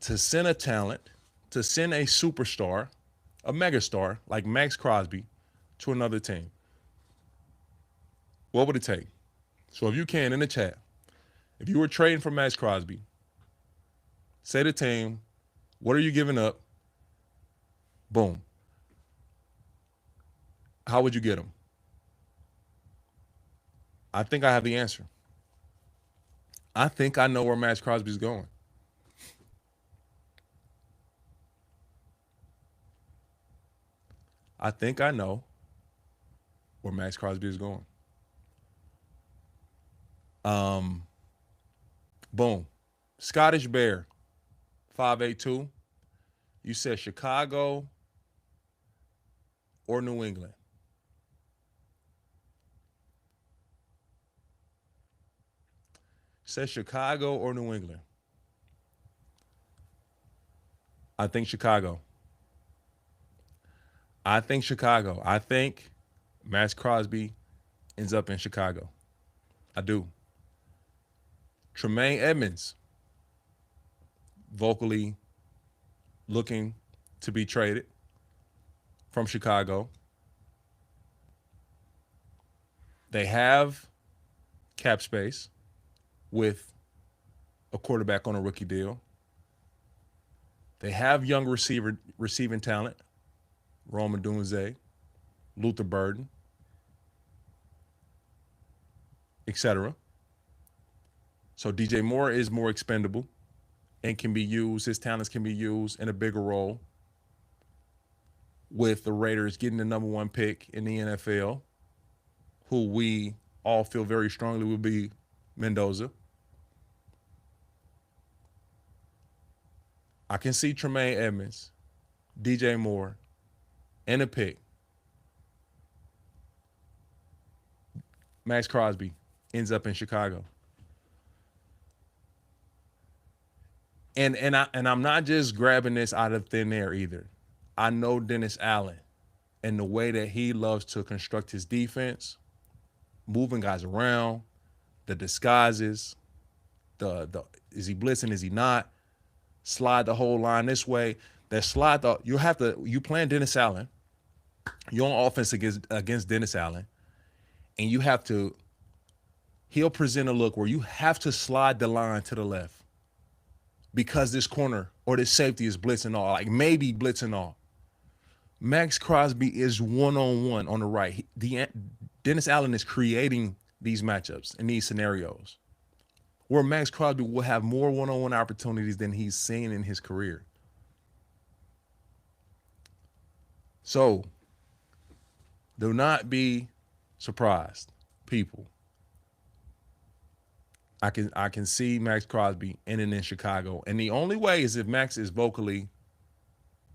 to send a talent, to send a superstar, a megastar like Maxx Crosby to another team? What would it take? So if you can, in the chat, if you were trading for Maxx Crosby, say the team, what are you giving up? Boom. How would you get him? I think I have the answer. I think I know where Maxx Crosby's going. I think I know where Maxx Crosby is going. Boom. Scottish Bear, 582. You said Chicago or New England? Says Chicago or New England? I think Chicago. I think Maxx Crosby ends up in Chicago. I do. Tremaine Edmonds, vocally looking to be traded from Chicago. They have cap space with a quarterback on a rookie deal. They have young receiving talent, Roman Dunze, Luther Burden, etc. So DJ Moore is more expendable and can be used, his talents can be used in a bigger role with the Raiders getting the number 1 pick in the NFL, who we all feel very strongly will be Mendoza. I can see Tremaine Edmonds, DJ Moore, and a pick. Maxx Crosby ends up in Chicago. And I'm not just grabbing this out of thin air either. I know Dennis Allen and the way that he loves to construct his defense, moving guys around, the disguises, the is he blitzing, is he not? Slide the whole line this way. That slide, you playing Dennis Allen, you're on offense against Dennis Allen, and he'll present a look where you have to slide the line to the left because this corner or this safety is blitzing all, like maybe blitzing all. Maxx Crosby is one-on-one on the right. Dennis Allen is creating these matchups and these scenarios where Maxx Crosby will have more one-on-one opportunities than he's seen in his career. So do not be surprised, people. I can see Maxx Crosby ending in Chicago. And the only way is if Maxx is vocally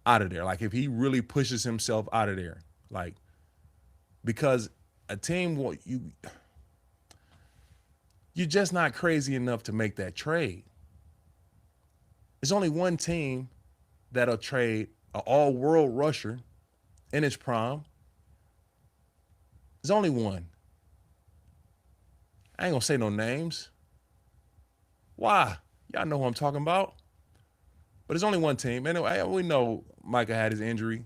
out of there. Like if he really pushes himself out of there. Like, because a team you're just not crazy enough to make that trade. There's only one team that'll trade an all-world rusher in his prime. There's only one. I ain't gonna say no names. Why? Y'all know who I'm talking about. But there's only one team. Anyway, we know Micah had his injury.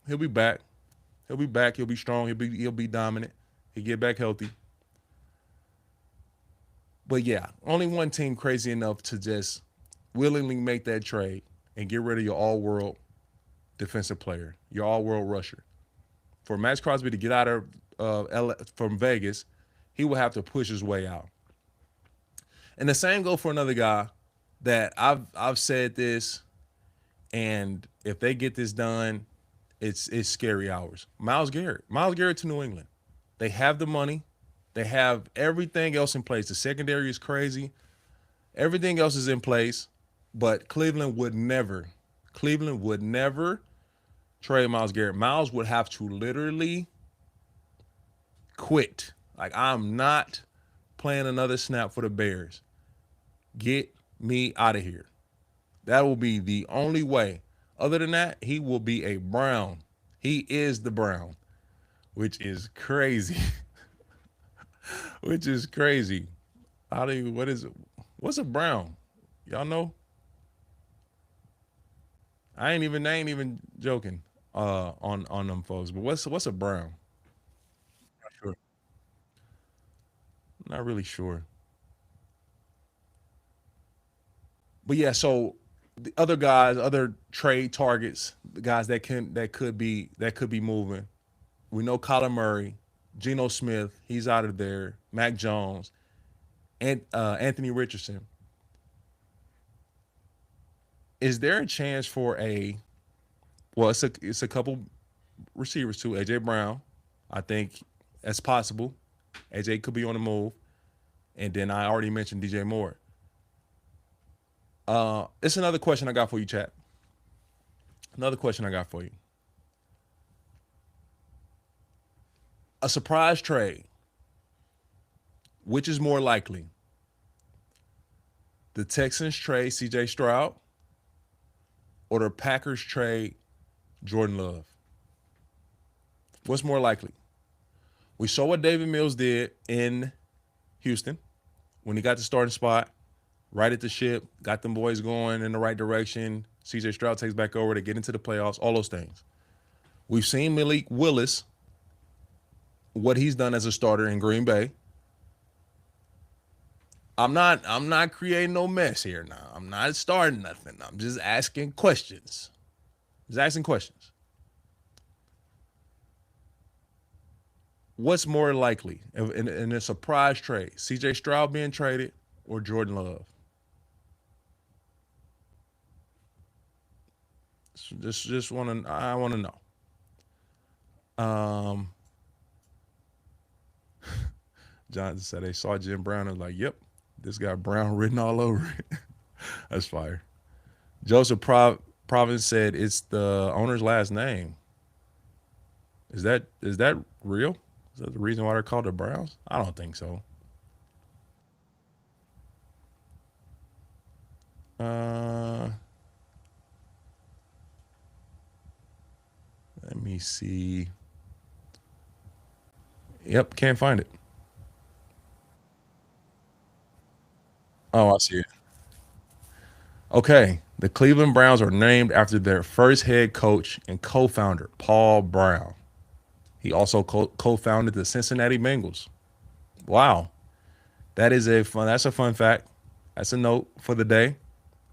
He'll be back. He'll be strong. He'll be dominant. He'll get back healthy. But yeah, only one team crazy enough to just willingly make that trade and get rid of your all-world defensive player, your all-world rusher. For Maxx Crosby to get out of from Vegas, he will have to push his way out. And the same go for another guy that I've said this, And if they get this done, it's scary hours. Myles Garrett to New England. They have the money. They have everything else in place. The secondary is crazy. Everything else is in place, but Cleveland would never trade Myles Garrett. Myles would have to literally quit. Like, I'm not playing another snap for the Bears. Get me out of here. That will be the only way. Other than that, he will be a Brown. He is the Brown, which is crazy. Which is crazy. How do you, what is it? What's a Brown? Y'all know? I ain't even joking on them folks. But what's a Brown? Not sure. Not really sure. But yeah, so the other guys, other trade targets, the guys that could be moving. We know Kyler Murray, Geno Smith, he's out of there. Mac Jones, and Anthony Richardson. Is there a chance for a? Well, it's a couple receivers too. AJ Brown, I think that's possible. AJ could be on the move, and then I already mentioned DJ Moore. It's another question I got for you, chat. Another question I got for you. A surprise trade. Which is more likely? The Texans trade CJ Stroud or the Packers trade Jordan Love? What's more likely? We saw what David Mills did in Houston when he got the starting spot, right at the ship, got them boys going in the right direction. CJ Stroud takes back over to get into the playoffs, all those things. We've seen Malik Willis, what he's done as a starter in Green Bay. I'm not creating no mess here now. I'm not starting nothing. I'm just asking questions. Just asking questions. What's more likely in a surprise trade? CJ Stroud being traded or Jordan Love? Just want to I want to know. Um, Jonathan said they saw Jim Brown and was like, "Yep, this got Brown written all over it." That's fire. Joseph Province said it's the owner's last name. Is that real? Is that the reason why they're called the Browns? I don't think so. Uh, Let me see. Yep, can't find it. Oh, I see it. Okay, the Cleveland Browns are named after their first head coach and co-founder, Paul Brown. He also co-founded the Cincinnati Bengals. Wow, that's a fun fact. That's a note for the day.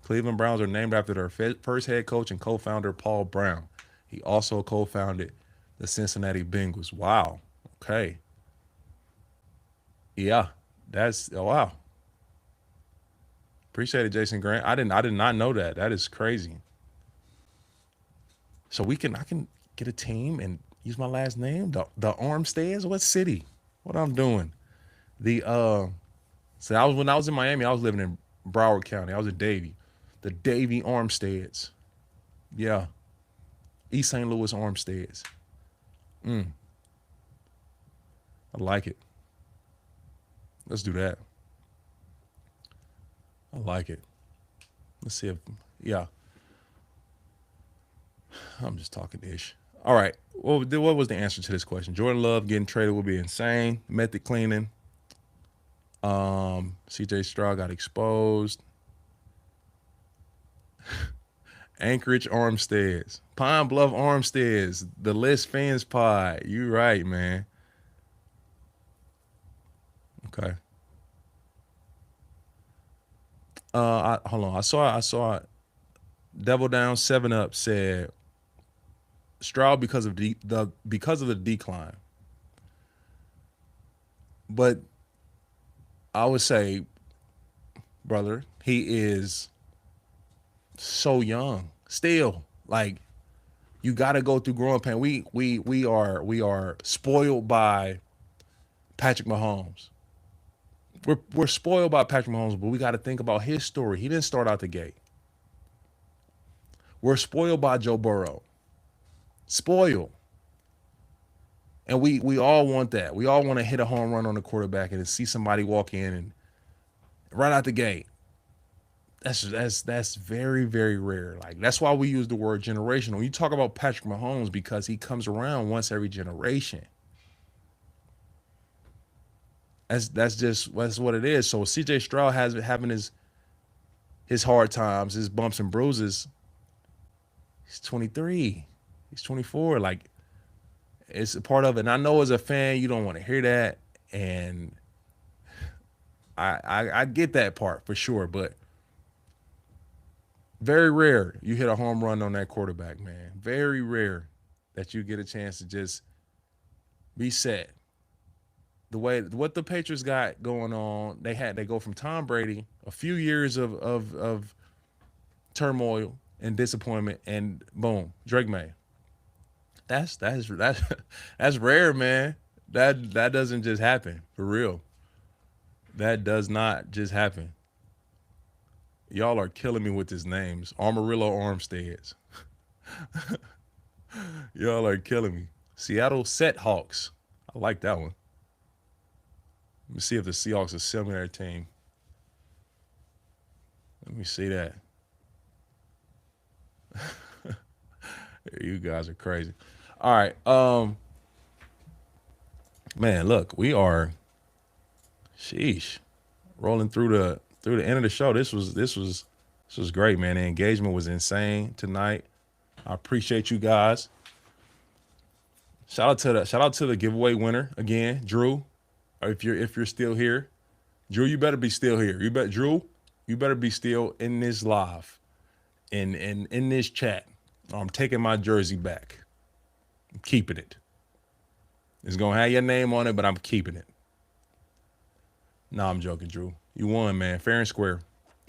Cleveland Browns are named after their first head coach and co-founder, Paul Brown. He also co-founded the Cincinnati Bengals. Wow. Okay. Yeah. That's oh, wow. Appreciate it, Jason Grant. I did not know that. That is crazy. So I can get a team and use my last name. The Armsteads. What city? What I'm doing? The So when I was in Miami, I was living in Broward County. I was in Davie. The Davie Armsteads. Yeah. East St. Louis Armsteads. Mm, I like it. Let's do that. I like it. Let's see if yeah. I'm just talking ish. All right. Well, what was the answer to this question? Jordan Love getting traded would be insane. Method cleaning. CJ Stroud got exposed. Anchorage Armsteads. Pine Bluff Armsteads. The List Fans Pod. You right, man. Okay. Hold on. I saw Devil Down 7 Up said Stroud because of the decline. But I would say, brother, he is so young. Still, like, you got to go through growing pain. We are spoiled by Patrick Mahomes. We're spoiled by Patrick Mahomes, but we got to think about his story. He didn't start out the gate. We're spoiled by Joe Burrow. Spoiled. And we all want that. We all want to hit a home run on the quarterback and see somebody walk in and right out the gate. That's very, very rare. Like, that's why we use the word generational. You talk about Patrick Mahomes because he comes around once every generation. That's what it is. So C.J. Stroud has been having his hard times, his bumps and bruises. He's 23. He's 24. Like, it's a part of it. And I know as a fan, you don't want to hear that. And I get that part for sure. But very rare you hit a home run on that quarterback, man. Very rare that you get a chance to just be set. What the Patriots got going on, they go from Tom Brady, a few years of turmoil and disappointment, and boom, Drake May. That's rare, man. That doesn't just happen, for real. That does not just happen. Y'all are killing me with these names. Amarillo Armsteads. Y'all are killing me. Seattle Seahawks. I like that one. Let me see if the Seahawks are a similar team. Let me see that. You guys are crazy. All right. Man, look, we are rolling through the end of the show. This was great, man. The engagement was insane tonight. I appreciate you guys. Shout out to the giveaway winner again, Drew. If you're still here, Drew, you better be still here. You better be still in this live, in this chat. I'm taking my jersey back. I'm keeping it. It's gonna have your name on it, but I'm keeping it. Nah, I'm joking, Drew. You won, man. Fair and square.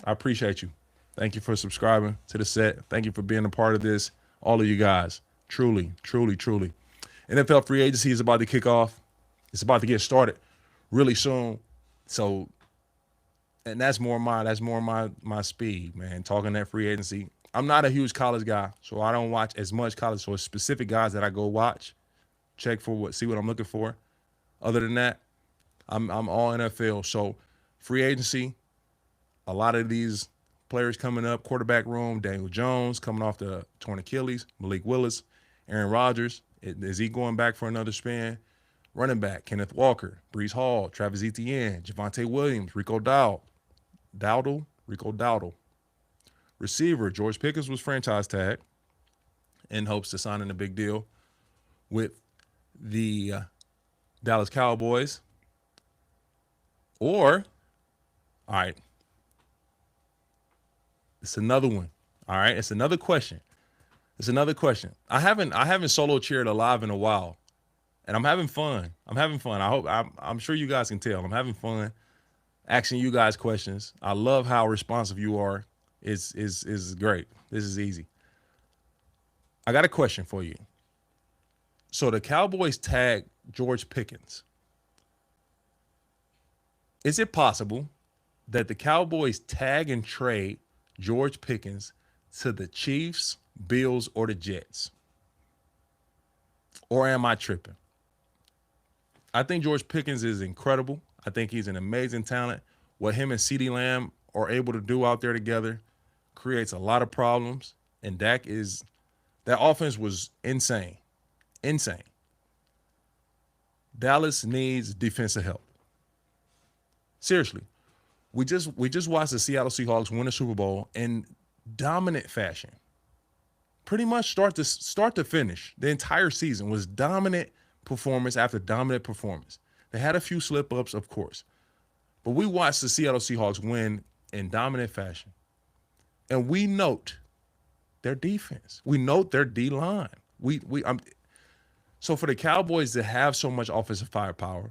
I appreciate you. Thank you for subscribing to the set. Thank you for being a part of this. All of you guys. Truly, truly, truly. NFL free agency is about to kick off. It's about to get started really soon. So, and that's more my speed, man. Talking that free agency. I'm not a huge college guy, so I don't watch as much college. So it's specific guys that I go watch, check for see what I'm looking for. Other than that, I'm all NFL. So free agency, a lot of these players coming up. Quarterback room, Daniel Jones coming off the torn Achilles, Malik Willis, Aaron Rodgers. Is he going back for another spin? Running back, Kenneth Walker, Breece Hall, Travis Etienne, Javonte Williams, Rico Dowdle. Receiver, George Pickens was franchise tag in hopes to sign in a big deal with the Dallas Cowboys. Or, all right, it's another one. All right, it's another question. I haven't solo cheered alive in a while, and I'm having fun. I'm sure you guys can tell. I'm having fun asking you guys questions. I love how responsive you are. Is great. This is easy. I got a question for you. So the Cowboys tag George Pickens. Is it possible that the Cowboys tag and trade George Pickens to the Chiefs, Bills, or the Jets? Or am I tripping? I think George Pickens is incredible. I think he's an amazing talent. What him and CeeDee Lamb are able to do out there together creates a lot of problems. And that offense was insane. Insane. Dallas needs defensive help. Seriously. We just watched the Seattle Seahawks win the Super Bowl in dominant fashion. Pretty much start to finish. The entire season was dominant performance after dominant performance. They had a few slip-ups, of course. But we watched the Seattle Seahawks win in dominant fashion. And we note their defense. We note their D-line. So for the Cowboys to have so much offensive firepower,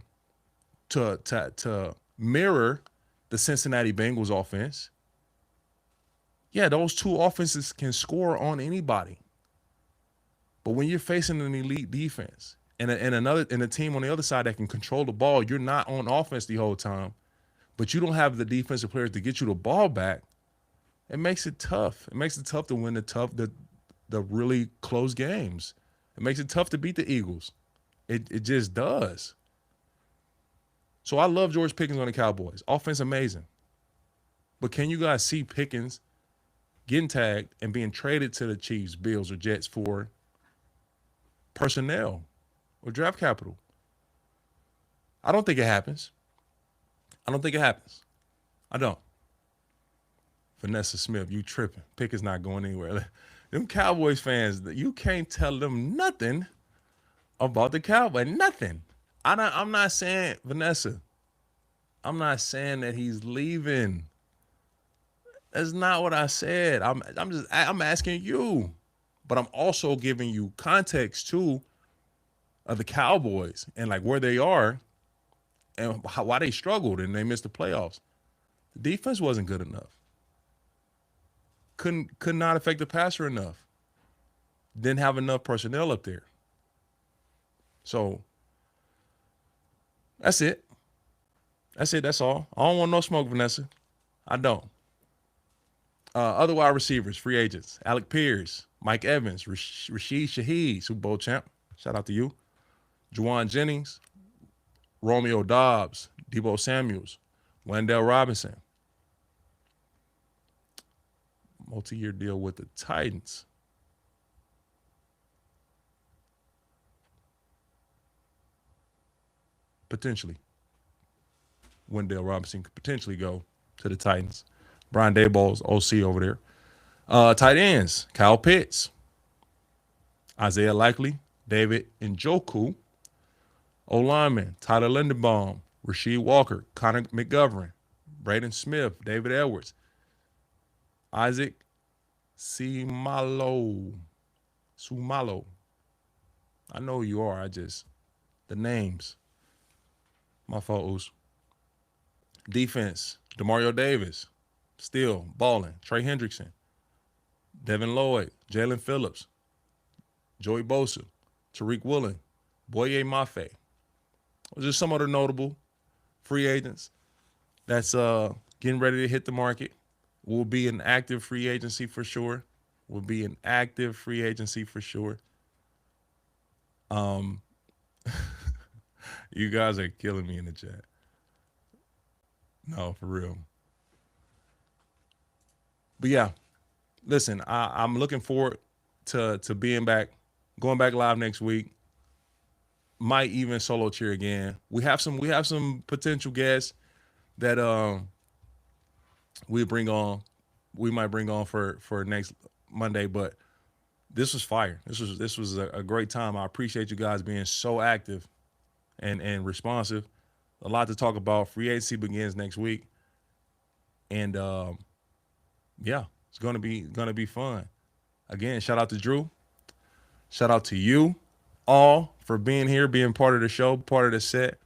to mirror the Cincinnati Bengals offense, Yeah, those two offenses can score on anybody. But when you're facing an elite defense and a team on the other side that can control the ball, you're not on offense the whole time, but you don't have the defensive players to get you the ball back. It makes it tough. It makes it tough to win the really close games. It makes it tough to beat the Eagles. It just does. So I love George Pickens on the Cowboys. Offense amazing. But can you guys see Pickens getting tagged and being traded to the Chiefs, Bills, or Jets for personnel or draft capital? I don't think it happens. I don't think it happens. I don't. Vanessa Smith, you tripping. Pickens not going anywhere. Them Cowboys fans, you can't tell them nothing about the Cowboys. Nothing. I'm not saying, Vanessa, I'm not saying that he's leaving. That's not what I said. I'm asking you. But I'm also giving you context too of the Cowboys and like where they are and why they struggled and they missed the playoffs. The defense wasn't good enough. Could not affect the passer enough. Didn't have enough personnel up there. So that's it. That's it. That's all. I don't want no smoke, Vanessa. I don't. Other wide receivers, free agents: Alec Pierce, Mike Evans, Rashid Shaheed, Super Bowl champ. Shout out to you. Juwan Jennings, Romeo Dobbs, Deebo Samuels, Wendell Robinson. Multi-year deal with the Titans. Potentially. Wendell Robinson could potentially go to the Titans. Brian Daboll's OC over there. Tight ends: Kyle Pitts, Isaiah Likely, David Njoku. O-linemen: Tyler Lindenbaum, Rasheed Walker, Connor McGovern, Braden Smith, David Edwards, Isaac Sumalo. I know who you are. The names. My fault, Oos. Defense: Demario Davis, still balling. Trey Hendrickson, Devin Lloyd, Jalen Phillips, Joey Bosa, Tariq Woolen, Boye Mafe. Just some other notable free agents that's getting ready to hit the market. Will be an active free agency for sure. You guys are killing me in the chat. No, for real. But yeah, listen, I'm looking forward to being back, going back live next week. Might even solo cheer again. We have some potential guests that we might bring on for next Monday, but this was fire. This was a great time. I appreciate you guys being so active and responsive. A lot to talk about. Free agency begins next week, and yeah, it's gonna be fun. Again, shout out to Drew. Shout out to you all for being here, being part of the show, part of the set.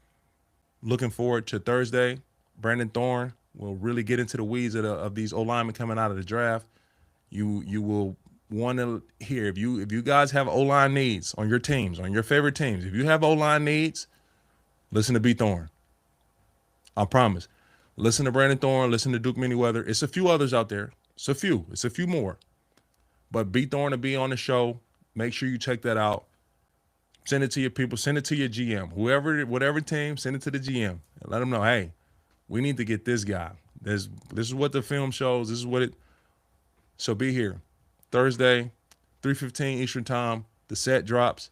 Looking forward to Thursday. Brandon Thorne will really get into the weeds of these O-linemen coming out of the draft. You will want to hear if you guys have O-line needs on your teams, on your favorite teams. If you have O-line needs, listen to B. Thorne. I promise. Listen to Brandon Thorne. Listen to Duke Manyweather. It's a few others out there. It's a few more. But B. Thorne to be on the show. Make sure you check that out. Send it to your people. Send it to your GM. Whatever team, send it to the GM. And let them know, hey, we need to get this guy. This is what the film shows. This is what it. So be here. Thursday, 3:15 Eastern Time. The set drops.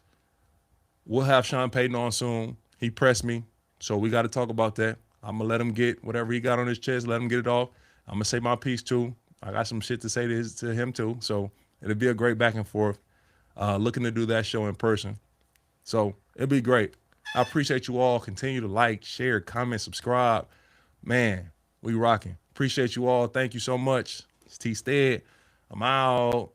We'll have Sean Payton on soon. He pressed me, so we got to talk about that. I'm going to let him get whatever he got on his chest, let him get it off. I'm going to say my piece, too. I got some shit to say to him, too. So it'll be a great back and forth. Looking to do that show in person. So it'll be great. I appreciate you all. Continue to like, share, comment, subscribe. Man, we rocking. Appreciate you all. Thank you so much. It's T.Stead. I'm out.